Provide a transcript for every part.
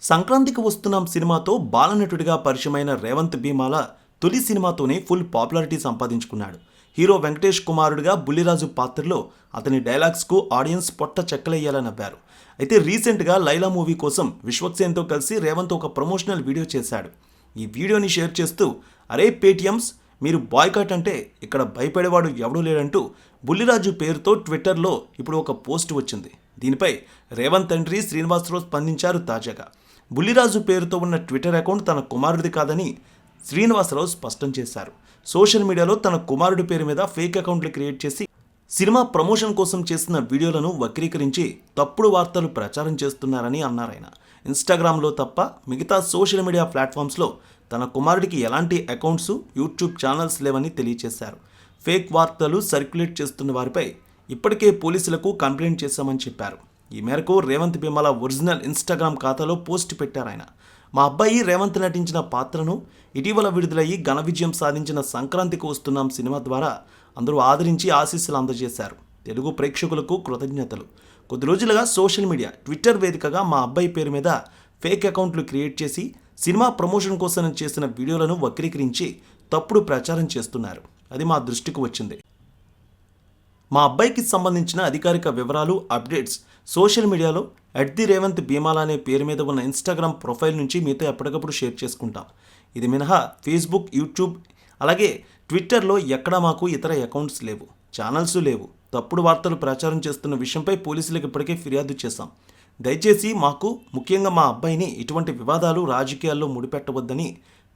సంక్రాంతికి వస్తున్నాం సినిమాతో బాలనటుడిగా పరిచయమైన రేవంత్ భీమాల తొలి సినిమాతోనే ఫుల్ పాపులారిటీ సంపాదించుకున్నాడు. హీరో వెంకటేష్ కుమారుడిగా బుల్లిరాజు పాత్రలో అతని డైలాగ్స్కు ఆడియన్స్ పొట్ట చెక్కలయ్యేలా నవ్వారు. అయితే రీసెంట్గా లైలా మూవీ కోసం విశ్వక్సేన్తో కలిసి రేవంత్ ఒక ప్రమోషనల్ వీడియో చేశాడు. ఈ వీడియోని షేర్ చేస్తూ అరే పేటిఎమ్స్ మీరు బాయ్కాట్ అంటే ఇక్కడ భయపడేవాడు ఎవడూ లేడంటూ బుల్లిరాజు పేరుతో ట్విట్టర్లో ఇప్పుడు ఒక పోస్ట్ వచ్చింది. దీనిపై రేవంత్ తండ్రి శ్రీనివాసరావు స్పందించారు. తాజాగా బుల్లిరాజు పేరుతో ఉన్న ట్విట్టర్ అకౌంట్ తన కుమారుడిది కాదని శ్రీనివాసరావు స్పష్టం చేశారు. సోషల్ మీడియాలో తన కుమారుడి పేరు మీద ఫేక్ అకౌంట్లు క్రియేట్ చేసి సినిమా ప్రమోషన్ కోసం చేసిన వీడియోలను వక్రీకరించి తప్పుడు వార్తలు ప్రచారం చేస్తున్నారని అన్నారాయన. ఇన్స్టాగ్రామ్లో తప్ప మిగతా సోషల్ మీడియా ప్లాట్ఫామ్స్లో తన కుమారుడికి ఎలాంటి అకౌంట్స్, యూట్యూబ్ ఛానల్స్ లేవని తెలియజేశారు. ఫేక్ వార్తలు సర్క్యులేట్ చేస్తున్న వారిపై ఇప్పటికే పోలీసులకు కంప్లైంట్ చేశామని చెప్పారు. ఈ మేరకు రేవంత్ భీమాల ఒరిజినల్ ఇన్స్టాగ్రామ్ ఖాతాలో పోస్ట్ పెట్టారాయన. మా అబ్బాయి రేవంత్ నటించిన పాత్రను ఇటీవల విడుదలయ్యి ఘన విజయం సాధించిన సంక్రాంతికి వస్తున్నాం సినిమా ద్వారా అందరూ ఆదరించి ఆశీస్సులు అందజేశారు. తెలుగు ప్రేక్షకులకు కృతజ్ఞతలు. కొద్ది రోజులుగా సోషల్ మీడియా ట్విట్టర్ వేదికగా మా అబ్బాయి పేరు మీద ఫేక్ అకౌంట్లు క్రియేట్ చేసి సినిమా ప్రమోషన్ కోసం చేసిన వీడియోలను వక్రీకరించి తప్పుడు ప్రచారం చేస్తున్నారు. అది మా దృష్టికి వచ్చింది. మా అబ్బాయికి సంబంధించిన అధికారిక వివరాలు, అప్డేట్స్ సోషల్ మీడియాలో @రేవంత్ భీమాల అనే పేరు మీద ఉన్న ఇన్స్టాగ్రామ్ ప్రొఫైల్ నుంచి మీతో ఎప్పటికప్పుడు షేర్ చేసుకుంటాం. ఇది మినహా ఫేస్బుక్, యూట్యూబ్ అలాగే ట్విట్టర్లో ఎక్కడా మాకు ఇతర అకౌంట్స్ లేవు, ఛానల్స్ లేవు. తప్పుడు వార్తలు ప్రచారం చేస్తున్న విషయంపై పోలీసులకు ఇప్పటికే ఫిర్యాదు చేశాం. దయచేసి మాకు, ముఖ్యంగా మా అబ్బాయిని ఇటువంటి వివాదాలు, రాజకీయాల్లో ముడిపెట్టవద్దని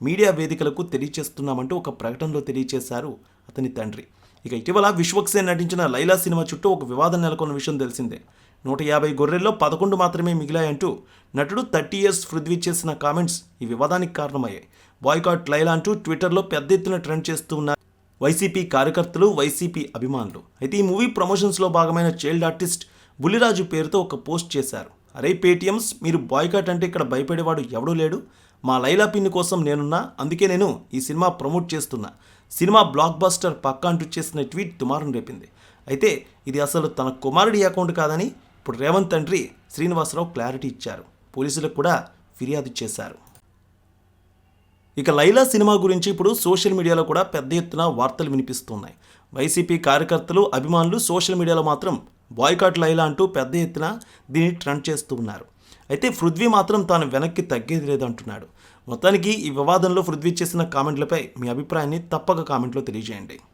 మీడియా వేదికలకు తెలియజేస్తున్నామంటూ ఒక ప్రకటనలో తెలియజేశారు అతని తండ్రి. ఇక ఇటీవల విశ్వక్సేన్ నటించిన లైలా సినిమా చుట్టూ ఒక వివాదం నెలకొన్న విషయం తెలిసిందే. 150 గొర్రెల్లో 11 మాత్రమే మిగిలాయంటూ నటుడు 30 ఇయర్స్ పృథ్వీ చేసిన కామెంట్స్ ఈ వివాదానికి కారణమయ్యాయి. బాయ్కాట్ లైలా అంటూ ట్విట్టర్లో పెద్ద ఎత్తున ట్రెండ్ చేస్తూ ఉన్నారు వైసీపీ కార్యకర్తలు, వైసీపీ అభిమానులు. అయితే ఈ మూవీ ప్రమోషన్స్లో భాగమైన చైల్డ్ ఆర్టిస్ట్ బుల్లిరాజు పేరుతో ఒక పోస్ట్ చేశారు. అరే పేటిఎమ్స్ మీరు బాయ్కాట్ అంటే ఇక్కడ భయపడేవాడు ఎవడూ లేడు, మా లైలా పిన్ని కోసం నేనున్నా, అందుకే నేను ఈ సినిమా ప్రమోట్ చేస్తున్నా, సినిమా బ్లాక్ బస్టర్ పక్కా అంటూ చేసిన ట్వీట్ దుమారం రేపింది. అయితే ఇది అసలు తన కుమారుడి అకౌంట్ కాదని ఇప్పుడు రేవంత్ తండ్రి శ్రీనివాసరావు క్లారిటీ ఇచ్చారు. పోలీసులకు కూడా ఫిర్యాదు చేశారు. ఇక లైలా సినిమా గురించి ఇప్పుడు సోషల్ మీడియాలో కూడా పెద్ద ఎత్తున వార్తలు వినిపిస్తున్నాయి. వైసీపీ కార్యకర్తలు, అభిమానులు సోషల్ మీడియాలో మాత్రం బాయ్కాట్ లైలా అంటూ పెద్ద ఎత్తున దీన్ని ట్రెండ్ చేస్తూ ఉన్నారు. అయితే పృథ్వీ మాత్రం తాను వెనక్కి తగ్గేది లేదంటున్నాడు. మొత్తానికి ఈ వివాదంలో పృథ్వీ చేసిన కామెంట్లపై మీ అభిప్రాయాన్ని తప్పక కామెంట్లో తెలియజేయండి.